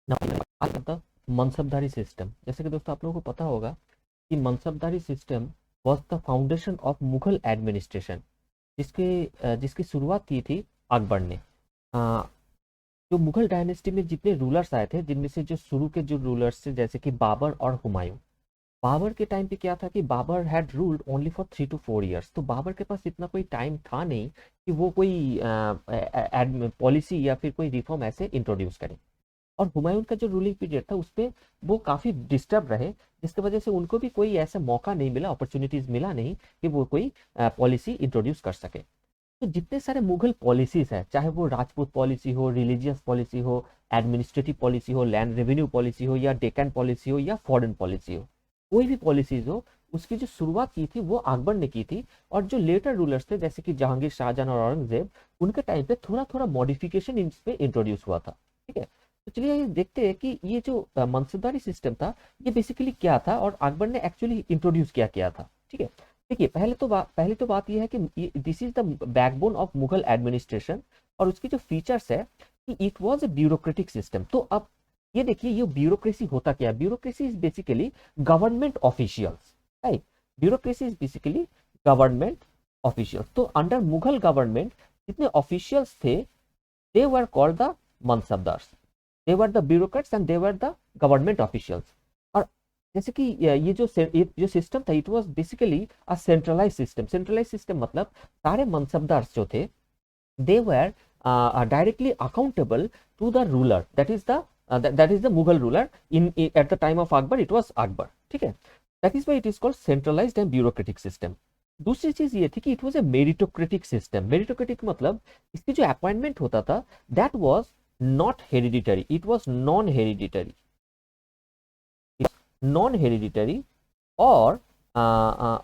आता मनसबदारी सिस्टम। जैसे कि दोस्तों आप लोगों को पता होगा कि मनसबदारी system was the foundation of Mughal administration, जिसकी शुरुआत की थी अकबर ने। अ, जो मुगल डायनेस्टी में जितने रूलर्स आए थे, जिनमें से जो शुरू के जो रूलर्स थे जैसे कि बाबर और हुमायूं। बाबर के टाइम पे क्या था कि Babur had ruled only for 3 to 4 years, तो बाबर के पास इतना कोई टाइम था नहीं कि वो कोई पॉलिसी या फिर कोई रिफॉर्म ऐसे इंट्रोड्यूस करे। और हुमायूं का जो रूलिंग पीरियड था उसपे वो काफी डिस्टर्ब रहे, जिसकी वजह से उनको भी कोई ऐसा मौका नहीं मिला, अपॉर्चुनिटीज मिला नहीं कि वो कोई पॉलिसी इंट्रोड्यूस कर सके। तो जितने सारे मुगल पॉलिसीज है, चाहे वो राजपूत पॉलिसी हो, रिलीजियस पॉलिसी हो, एडमिनिस्ट्रेटिव पॉलिसी हो, लैंड रेवेन्यू पॉलिसी हो, या डेकन पॉलिसी हो, या फॉरेन पॉलिसी हो, कोई भी पॉलिसीज हो, उसकी जो शुरुआत की थी वो अकबर ने की थी। और जो लेटर रूलर्स थे जैसे कि जहांगीर, शाहजहां और औरंगजेब, उनके टाइम पे थोड़ा थोड़ा मॉडिफिकेशन इन पे इंट्रोड्यूस हुआ था। ठीक है, तो चलिए ये देखते हैं कि ये जो मनसबदारी सिस्टम था ये बेसिकली क्या था और अकबर ने एक्चुअली इंट्रोड्यूस क्या किया था। ठीक है, देखिए पहले तो बात ये है कि this is the backbone of Mughal administration. और उसकी जो फीचर्स है कि it was a bureaucratic system. तो अब ये देखिए ये ब्यूरोक्रेसी होता क्या है। Bureaucracy is basically government officials, right. Bureaucracy is basically government officials. तो अंडर मुगल गवर्नमेंट जितने ऑफिशियल्स थे, they were called the mansabdars. They were the bureaucrats and they were the government officials. और जैसे कि ये जो सिस्टम था, it was basically a centralise system. Centralise system मतलब सारे मनसबदार जो थे, they were directly accountable to the ruler, that is the Mughal ruler. In at the time of Akbar it was Akbar. ठीक है, that is why it is called centralised and bureaucratic system. दूसरी चीज ये थी कि it was a meritocratic system. Meritocratic मतलब इसकी जो अपॉइंटमेंट होता था, that was not hereditary, it was non hereditary. Non hereditary. और आ, आ,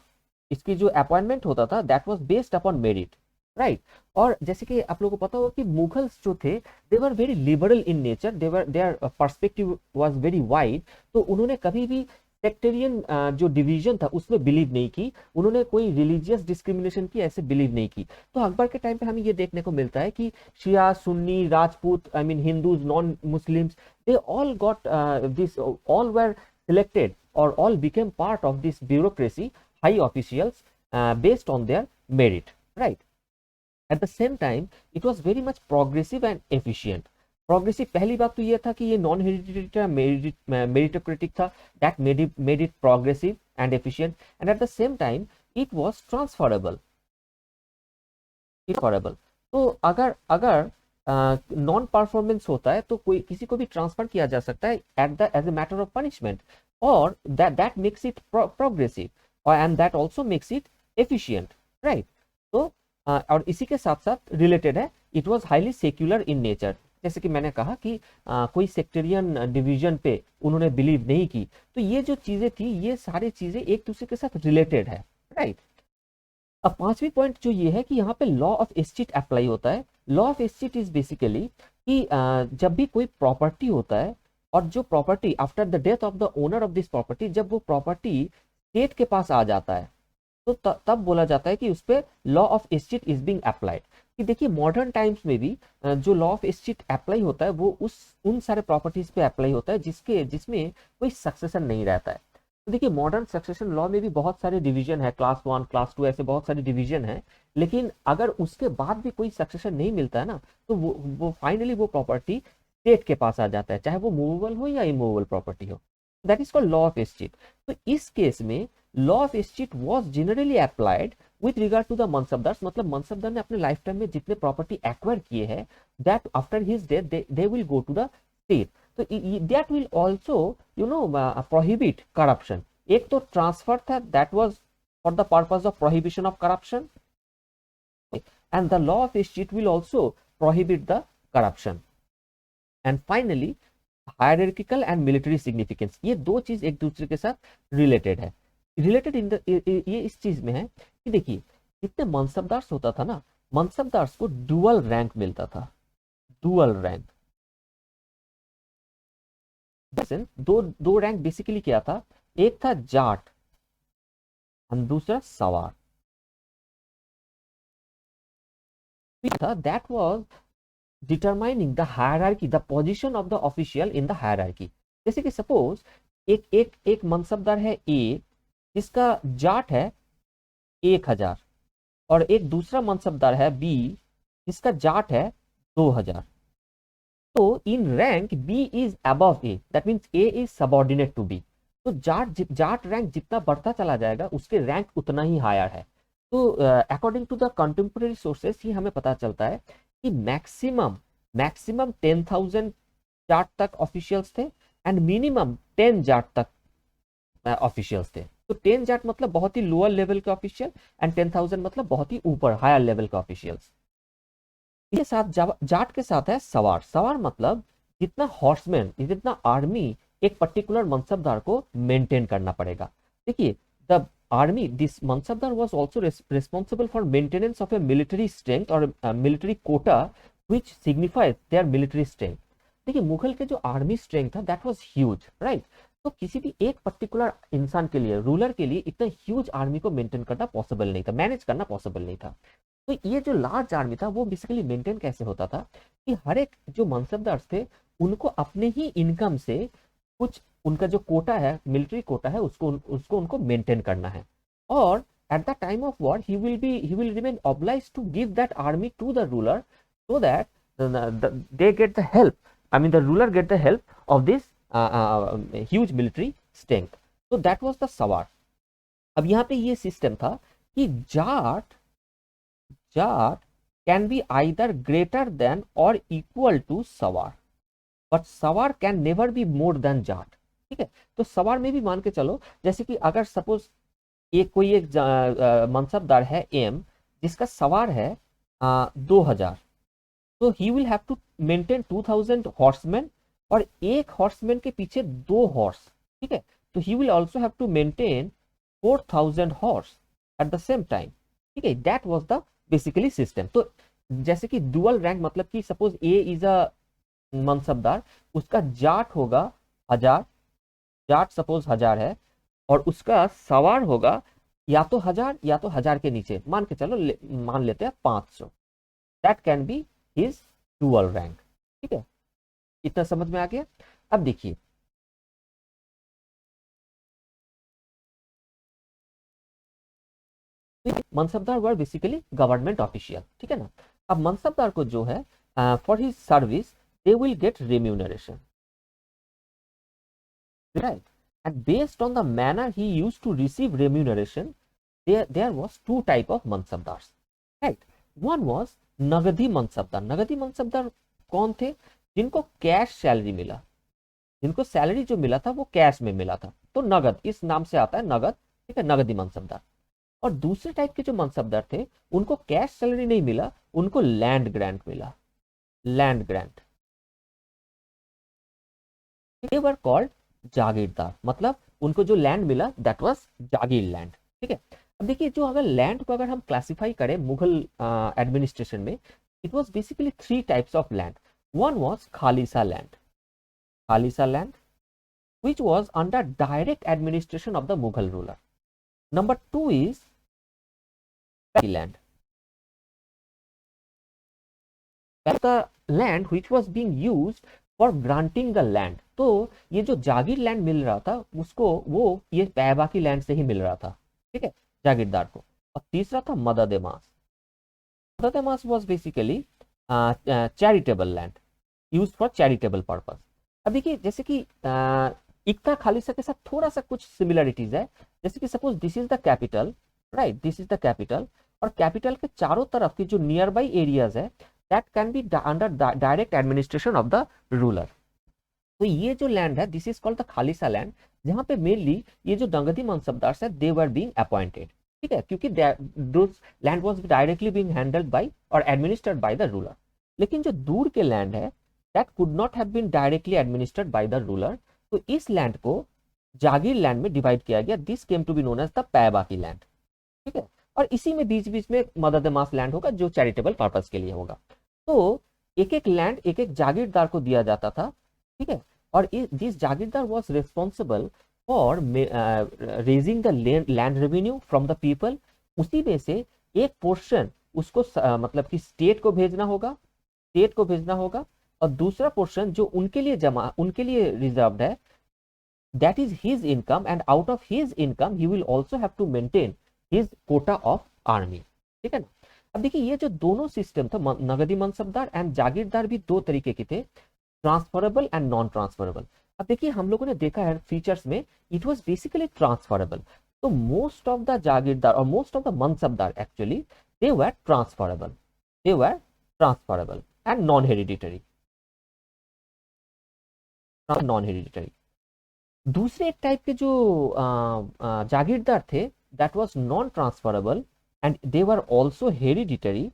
इसकी जो अपॉइंटमेंट होता था that was based upon merit, right. और जैसे कि आप लोगों को पता होगा कि मुगल्स जो थे, they were very liberal in nature, their perspective was very wide. तो उन्होंने कभी भी सेक्टेरियन जो डिवीजन था उसमें बिलीव नहीं की, उन्होंने कोई रिलीजियस डिस्क्रिमिनेशन की ऐसे बिलीव नहीं की। तो अकबर के टाइम पे हमें ये देखने को मिलता है कि Shia, Sunni, Rajput, I mean Hindus, non Muslims, they all got this all were selected or all became part of this bureaucracy, high officials, based on their merit, right. At the same time it was very much progressive and efficient. Progressive, पहली बात तो ये था कि ये non hereditary meritocratic था, that made it progressive and efficient. And at the same time it was transferable. फॉरेबल। तो अगर अगर नॉन परफॉर्मेंस होता है तो कोई किसी को भी ट्रांसफर किया जा सकता है at the age a matter of punishment. और दैट मेक्स इट प्रोग्रेसिव, और and that also makes it efficient, right. तो और इसी के साथ साथ रिलेटेड है, it was highly secular in nature. जैसे कि मैंने कहा कि कोई सेक्टेरियन डिवीजन पे उन्होंने बिलीव नहीं की। तो ये जो चीजें थी ये सारी चीजें एक दूसरे के साथ रिलेटेड है, राइट। अब पांचवी पॉइंट जो ये है कि यहाँ पे लॉ ऑफ एस्टेट अप्लाई होता है। Law of estate is basically कि जब भी कोई प्रॉपर्टी होता है, और जो property after the death of the owner of this property, जब वो प्रॉपर्टी स्टेट के पास आ जाता है, तो तब बोला जाता है कि उस पर law of estate is being applied. कि देखिए मॉडर्न टाइम्स में भी जो लॉ ऑफ एस्टेट अप्लाई होता है वो उस उन सारे प्रॉपर्टीज पे अप्लाई होता है जिसमें कोई सक्सेशन नहीं रहता है। तो देखिए मॉडर्न सक्सेशन लॉ में भी बहुत सारे डिवीजन है, क्लास 1, क्लास 2, ऐसे बहुत सारे डिवीजन है। लेकिन अगर उसके बाद भी कोई सक्सेशन नहीं मिलता है ना, तो वो फाइनली वो प्रॉपर्टी स्टेट के पास आ जाता है, चाहे वो मूवेबल हो या इमूवेबल प्रॉपर्टी हो। That is called law of estate. तो इस केस में law of estate was generally applied with regard to the mansabdar. मतलब मनसबदार ने अपने लाइफ टाइम में जितने प्रॉपर्टी एक्वायर किए हैं, that after his death they will go to the state. तो that will also prohibit corruption. एक तो ट्रांसफर था, that was for the purpose of prohibition of corruption, and the law of estate will also prohibit the corruption. And finally hierarchical and military significance, ये दो चीज एक दूसरे के साथ रिलेटेड है। रिलेटेड इन द ये इस चीज में है कि देखिए जितने मनसबदार होता था ना, मनसबदार को डुअल रैंक मिलता था। डुअल रैंक, दो दो रैंक बेसिकली क्या था, एक था जाट और दूसरा सवार। था that was determining the hierarchy, the position of the official in the hierarchy. जैसे कि सपोज एक मनसबदार है ए, जिसका जाट है 1000, और एक दूसरा मनसबदार है बी, जिसका जाट है 2000। तो in rank B is above A, that means A is subordinate to B. तो जाट रैंक जितना बढ़ता चला जाएगा, उसके रैंक उतना ही हायर है। तो according to the contemporary sources ये हमें पता चलता है कि मैक्सिमम मैक्सिमम 10,000 जाट तक ऑफिशियल्स थे, एंड मिनिमम 10 जाट तक ऑफिशियल्स थे। तो 10 जाट मतलब बहुत ही लोअर लेवल के ऑफिशियल, एंड 10,000 मतलब बहुत ही ऊपर हायर लेवल के ऑफिशियल्स। ये साथ जाट के साथ है सवार। सवार मतलब जितना हॉर्समैन, जितना आर्मी एक पर्टिकुलर मनसबदार को मेंटेन करना पड़ेगा। देखिए, the army, this mansabdar was also responsible for maintenance of a military strength और military quota which signifies their military strength. देखिए, मुगल के जो आर्मी स्ट्रेंथ था दैट वाज ह्यूज, राइट। तो किसी भी एक पर्टिकुलर इंसान के लिए, रूलर के लिए इतना ह्यूज आर्मी को मेंटेन करना पॉसिबल नहीं था, मैनेज करना पॉसिबल नहीं था। तो ये जो लार्ज आर्मी था वो बेसिकली मेंटेन कैसे होता था कि हर एक जो मनसबदार थे उनको अपने ही इनकम से कुछ, उनका जो कोटा है, मिलिट्री कोटा है, उसको उनको मेंटेन करना है। और at the time of war he will remain obliged to give that army to the ruler, so that they get the help, I mean the ruler get the help of this huge military strength. तो that was the सवार। अब यहाँ पे ये system था कि जाट can be either greater than or equal to सवार, बट सवार can never be more than जाट। ठीक है, तो सवार में भी मान के चलो, जैसे कि अगर सपोज एक मनसबदार है एम, जिसका सवार है 2000, तो he will have to maintain 2000 horsemen, और एक हॉर्समैन के पीछे 2 हॉर्स। ठीक है, तो he will also have to maintain 4000 horse at the same time. ठीक है, that was the basically system. तो जैसे कि डुअल रैंक, मतलब कि suppose A is a mansabdar, उसका जाट होगा 1000, जाट सपोज 1000 है, और उसका सवार होगा या तो 1000 या तो 1000 के नीचे, मान के चलो मान लेते हैं 500। That can be his dual rank. ठीक है, इतना समझ में आ गया। अब देखिए, mansabdar were basically government official. ठीक है ना। अब मनसबदार को जो है for his service they will get remuneration, right? And based on the manner he used to receive remuneration, there was two type of mansabdars, right? One was नगदी मनसबदार। नगदी मनसबदार कौन थे? जिनको कैश सैलरी मिला, जिनको सैलरी जो मिला था वो कैश में मिला था, तो नगद, इस नाम से आता है नगद। ठीक है, नगदी मनसबदार। और दूसरे टाइप के जो मनसबदार थे, उनको कैश सैलरी नहीं मिला, उनको लैंड ग्रांट मिला, land grant. They were called jagirdar, मतलब उनको जो लैंड मिला दैट वाज जागीर लैंड। ठीक है, अब देखिए, जो अगर लैंड को अगर हम क्लासिफाई करें मुगल एडमिनिस्ट्रेशन में, it was basically 3 types of land. One was khalisa land, khalisa land which was under direct administration of the Mughal ruler. Number 2 is petty land, the land which was being used for granting the land. तो ये जो जागीर land मिल रहा था उसको, वो ये पैबाकी land से ही मिल रहा था। ठीक है, जागीरदार को। और तीसरा था मदद मास। मदद mass was basically charitable land, use for charitable purpose. अब देखिए, जैसे कि इक्ता खालिसा के साथ थोड़ा सा कुछ सिमिलरिटीज है। जैसे कि suppose this is the capital, right, this is the capital, और कैपिटल के चारों तरफ की जो नियर बाई एरियाज है that can be under direct administration of the ruler. तो ये जो लैंड है this is called the khalisa land, जहां पे मेनली ये जो नगदी मनसबदार है दे वर बीइंग अपॉइंटेड। ठीक है, क्योंकि those land was directly being handled by और एडमिनिस्टर्ड बाय द रूलर। लेकिन जो दूर के लैंड है that could not have been directly administered by the ruler, तो इस लैंड को जागीर लैंड में डिवाइड किया गया। This came to be known as the paibaqi land. ठीक है, और इसी में बीच बीच में मदद मास लैंड होगा जो चैरिटेबल पर्पस के लिए होगा। तो एक एक लैंड एक एक जागीरदार को दिया जाता था। ठीक है, और this jagirdar was responsible for raising the land revenue from the people. उसी में से एक पोर्शन उसको मतलब कि स्टेट को भेजना होगा, स्टेट को भेजना होगा, और दूसरा पोर्शन जो उनके लिए रिजर्व्ड है, that is his income, and out of his income he will also have to maintain his quota of army। ठीक है ना। अब देखिए ये जो दोनों सिस्टम था, नगदी मनसबदार एंड जागीरदार, भी दो तरीके के थे, ट्रांसफरेबल एंड नॉन ट्रांसफरेबल। अब देखिए हम लोगों ने देखा है फीचर्स में, इट वाज बेसिकली ट्रांसफरेबल। तो मोस्ट ऑफ द जागीरदार और most of the mansabdar actually they were transferable, they were transferable and non hereditary, non hereditary. दूसरे एक टाइप के जो जागीरदार थे, that was non transferable and they were also hereditary,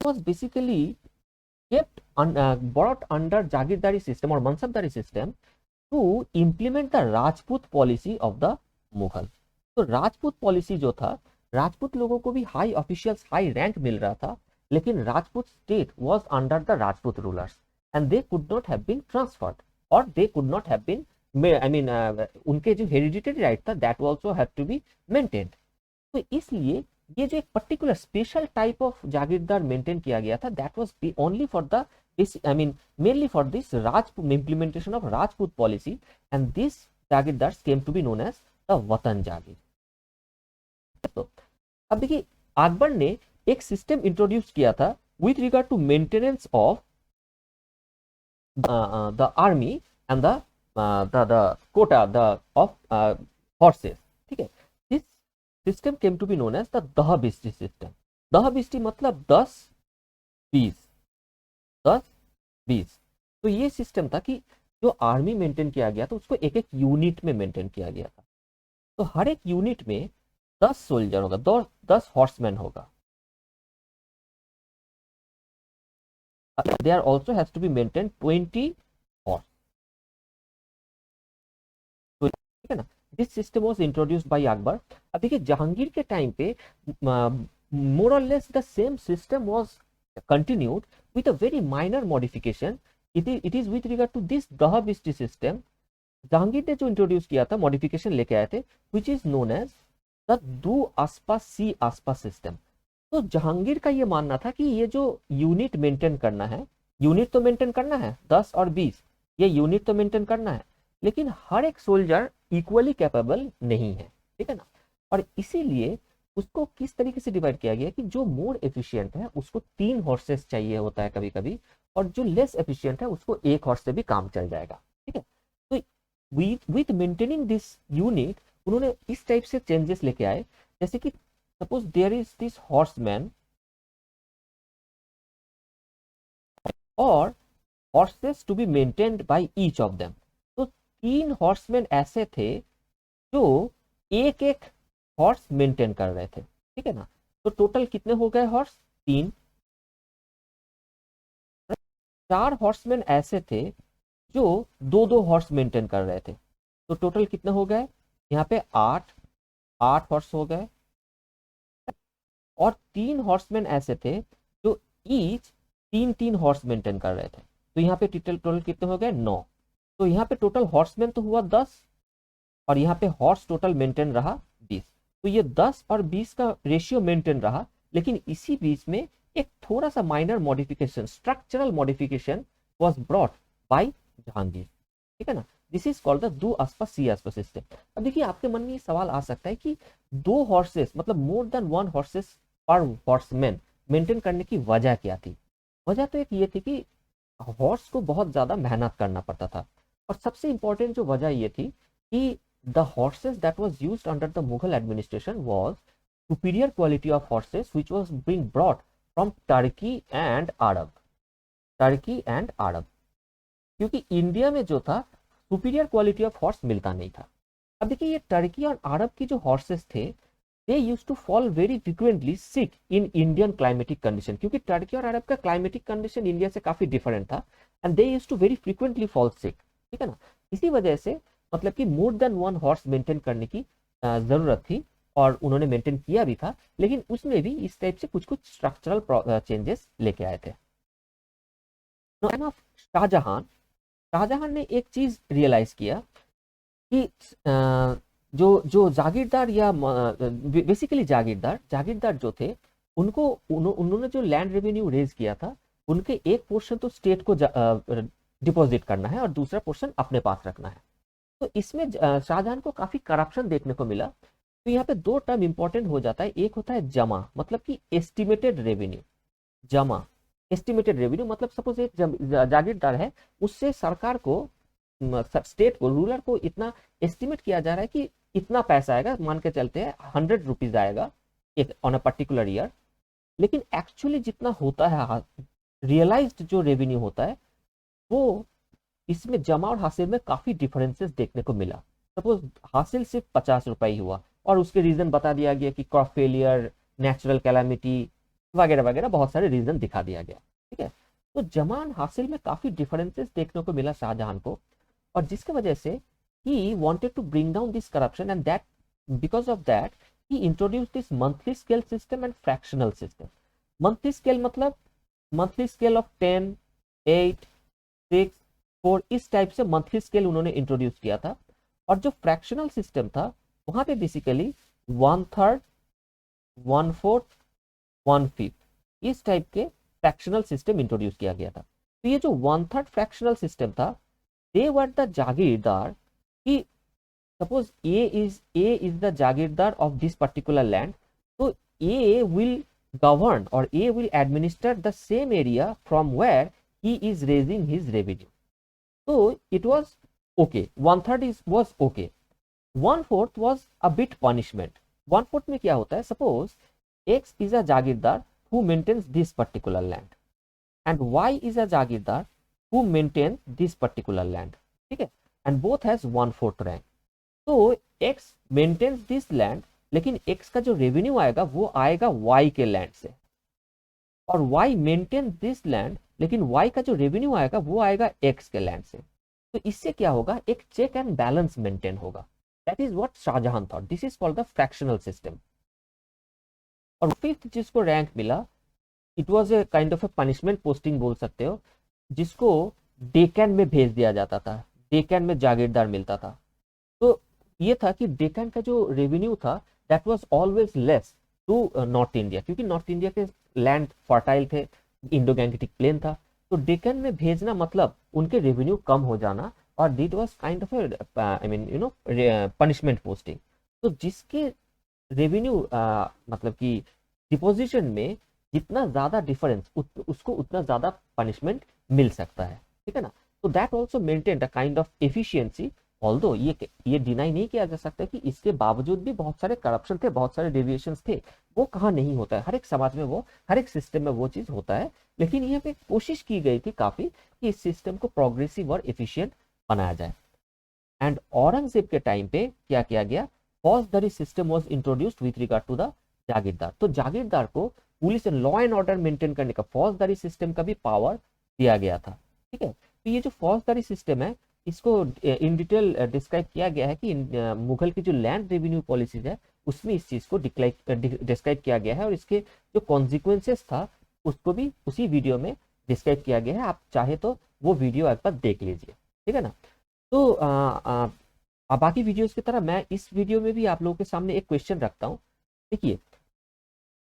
was basically kept brought under jagirdari system और mansabdari system to implement the Rajput policy of the Mughal. तो Rajput policy जो था, राजपूत लोगों को भी हाई ऑफिशियल्स, हाई रैंक मिल रहा था, लेकिन Rajput state was under the Rajput rulers and they could not have been transferred, और they could not have been, I mean उनके जो हेरिडिटरी राइट था that also had to be maintained. तो इसलिए ये जो एक particular special type of jagirdar maintain किया गया था, that was only for the, I mean mainly for this Rajput implementation of Rajput policy, and this jagirdars came to be known as the watan jagir. तो अब देखिए अकबर ने एक सिस्टम इंट्रोड्यूस किया था with regard to maintenance of the army and the quota of horses. ठीक है, this system came to be known as the dahbisti system. Dahbisti मतलब 10-20, 10-20। तो ये सिस्टम था कि जो आर्मी मेंटेन किया गया था उसको एक एक यूनिट में मेंटेन किया गया था। तो हर एक यूनिट में 10 सोल्जर होगा, 10 हॉर्समैन होगा। There also has to be maintained 20 horse। तो ठीक है ना, this system was introduced by Akbar. अब देखिए जहांगीर के टाइम पे मोर और less the same system was continued with a very minor modification. It is with regard to this dahbisti system, Jahangir ने जो इंट्रोड्यूस किया था, मॉडिफिकेशन लेके आए थे, which is known as the du aspa सी आसपा सिस्टम। तो जहांगीर का ये मानना था कि ये जो यूनिट मेंटेन करना है, यूनिट तो मेंटेन करना है 10 और 20, ये यूनिट तो मेंटेन करना है, लेकिन हर एक सोल्जर इक्वली कैपेबल नहीं है। ठीक है ना, और इसीलिए उसको किस तरीके से डिवाइड किया गया कि जो मोर एफिशिएंट है उसको 3 हॉर्सेस चाहिए होता है कभी कभी, और जो लेस एफिशिएंट है उसको 1 हॉर्स से भी काम चल जाएगा। ठीक है, तो विथ मेंटेनिंग दिस यूनिट उन्होंने इस टाइप से चेंजेस लेके आए, जैसे कि suppose there is this horseman or horses to be maintained by each of them। तो 3 हॉर्समैन ऐसे थे जो एक एक हॉर्स मेंटेन कर रहे थे। ठीक है ना, तो टोटल कितने हो गए हॉर्स? 3। 4 हॉर्समैन ऐसे थे जो 2-2 हॉर्स मेंटेन कर रहे थे, तो टोटल कितने हो गए? यहाँ पे 8 हॉर्स हो गए। और 3 हॉर्समैन ऐसे थे जो ईच 3-3 हॉर्स मेंटेन कर रहे थे, तो यहाँ पे टोटल कितने हो गए? 9। तो यहाँ पे टोटल हॉर्समैन तो हुआ 10, और यहाँ पे हॉर्स टोटल मेंटेन रहा 20। तो ये 10 और 20 का रेशियो मेंटेन रहा, लेकिन इसी बीच में एक थोड़ा सा minor modification, structural modification was brought by Jahangir. ठीक है ना, दिस इज कॉल्ड द दो आसपास सी आसपास सिस्टम। अब देखिए आपके मन में ये सवाल आ सकता है कि 2 हॉर्सेस मतलब मोर देन 1 हॉर्सेस पर हॉर्समैन मेंटेन करने की वजह क्या थी? वजह तो एक ये थी कि हॉर्स को बहुत ज्यादा मेहनत करना पड़ता था, और सबसे इंपॉर्टेंट जो वजह ये थी कि the horses that was used under the Mughal administration was superior quality of horses which was being brought from Turkey and Arab, Turkey and Arab, क्योंकि इंडिया में जो था सुपीरियर क्वालिटी ऑफ हॉर्स मिलता नहीं था। अब देखिए ये टर्की और अरब की जो हॉर्सेस थे, they used to fall very frequently sick in Indian climatic condition, क्योंकि टर्की और अरब का क्लाइमेटिक कंडीशन इंडिया से काफी डिफरेंट था, and they used to very frequently fall sick. ठीक है ना, इसी वजह से मतलब कि मोर देन 1 हॉर्स मेंटेन करने की जरूरत थी, और उन्होंने मेंटेन किया भी था, लेकिन उसमें भी इस टाइप से कुछ कुछ स्ट्रक्चरल चेंजेस लेके आए थे। शाहजहां ने एक चीज रियलाइज किया कि जो जो जागीरदार या बेसिकली जागीरदार जो थे उन्होंने जो लैंड रेवेन्यू रेज किया था, उनके एक पोर्शन तो स्टेट को डिपॉजिट करना है और दूसरा पोर्शन अपने पास रखना है। तो इसमें शाहजहां को काफी करप्शन देखने को मिला। तो यहाँ पे दो टर्म इंपॉर्टेंट हो जाता है, एक होता है जमा, मतलब कि एस्टिमेटेड रेवेन्यू। जमा, एस्टिमेटेड रेवेन्यू मतलब सपोज एक जागीरदार है, उससे सरकार को, स्टेट को, रूलर को इतना एस्टिमेट किया जा रहा है कि इतना पैसा आएगा, मान के चलते हैं 100 रुपीज आएगा एक ऑन अ पर्टिकुलर ईयर। लेकिन एक्चुअली जितना होता है, रियलाइज्ड जो रेवेन्यू होता है, वो इसमें जमा और हासिल में काफी डिफरेंसेस देखने को मिला। सपोज हासिल सिर्फ 50 रुपए ही हुआ और उसके रीजन बता दिया गया कि क्रॉप फेलियर, नेचुरल कैलामिटी वगैरह वगैरह, बहुत सारे रीजन दिखा दिया गया। ठीक है, तो जमा और हासिल में काफी डिफरेंसेस देखने को मिला शाहजहां को, और जिसकी वजह से he wanted to bring down this corruption, and that because of that he introduced this monthly scale system and fractional system. Monthly scale मतलब मंथली स्केल ऑफ 10, 8, 6, 4, इस टाइप से मंथली स्केल उन्होंने इंट्रोड्यूस किया था। और जो फ्रैक्शनल सिस्टम था, वहां पे बेसिकली 1/3, 1/4, 1/5 इस टाइप के फ्रैक्शनल सिस्टम इंट्रोड्यूस किया गया था। तो ये जो 1/3 फ्रैक्शनल सिस्टम था, दे वर द जागीरदार, कि suppose A is the jagirdar of this particular land, तो A will govern or A will administer the same area from where he is raising his revenue. So it was okay. 1/3 was okay. 1/4 was a bit punishment. 1/4 में क्या होता है? Suppose X is a Jagirdar who maintains this particular land and Y is a Jagirdar who maintains this particular land. ठीक है? And both has 1/4 rank. तो X maintains this land, लेकिन X का जो रेवेन्यू आएगा वो आएगा Y के लैंड से, और Y मेंटेन दिस लैंड, लेकिन Y का जो रेवेन्यू आएगा वो आएगा X के लैंड से। तो इससे क्या होगा? एक चेक एंड बैलेंस मेंटेन होगा। That is what Shahjahan thought. This is called the fractional system. और फिफ्थ जिसको रैंक मिला, it was a kind of a punishment posting बोल सकते हो, जिसको डेक्कन में भेज दिया जाता था। डेक्कन में जागीरदार मिलता था। तो ये था कि डेक्कन का जो रेवेन्यू था, that was always less to north India, क्योंकि नॉर्थ इंडिया के लैंड फर्टाइल थे, इंडो गैंगटिक प्लेन था। तो डेक्कन में भेजना मतलब उनके रेवेन्यू कम हो जाना, और that was kind of I mean punishment posting. तो जिसके रेवेन्यू मतलब कि डिपोजिशन में जितना ज्यादा डिफरेंस, उसको उतना ज्यादा पनिशमेंट मिल सकता है। ठीक है ना? तो that also maintain a kind of efficiency. Although ये डिनाई नहीं किया जा सकता कि इसके बावजूद भी बहुत सारे करप्शन थे, बहुत सारे डेविएशंस थे। वो कहाँ नहीं होता है? हर एक समाज में, वो हर एक सिस्टम में वो चीज होता है। लेकिन यहाँ पे कोशिश की गई थी काफी कि इस सिस्टम को प्रोग्रेसिव और एफिशिएंट बनाया जाए। एंड औरंगजेब के टाइम पे क्या किया गया? Faujdari system was introduced with regard to the jagirdar. तो जागीरदार को police and law and order maintain करने का, फौजदारी सिस्टम का भी पावर दिया गया था। ठीक है? तो ये जो फौजदारी सिस्टम है, इसको इन डिटेल डिस्क्राइब किया गया है कि मुगल की जो लैंड रेवेन्यू पॉलिसीज है, उसमें इस चीज को डिस्क्राइब किया गया है, और इसके जो कॉन्सिक्वेंसेस था उसको भी उसी वीडियो में डिस्क्राइब किया गया है। आप चाहे तो वो वीडियो एक बार देख लीजिए। ठीक है ना? तो बाकी वीडियोस की तरह मैं इस वीडियो में भी आप लोगों के सामने एक क्वेश्चन रखता हूँ। देखिए,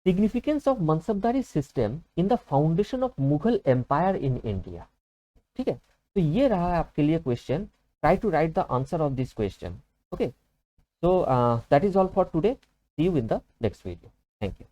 significance of Mansabdari system in the foundation of Mughal empire in India. ठीक है? तो ये रहा आपके लिए question. Try to write the answer of this question. Okay, so that is all for today. See you in the next video. Thank you.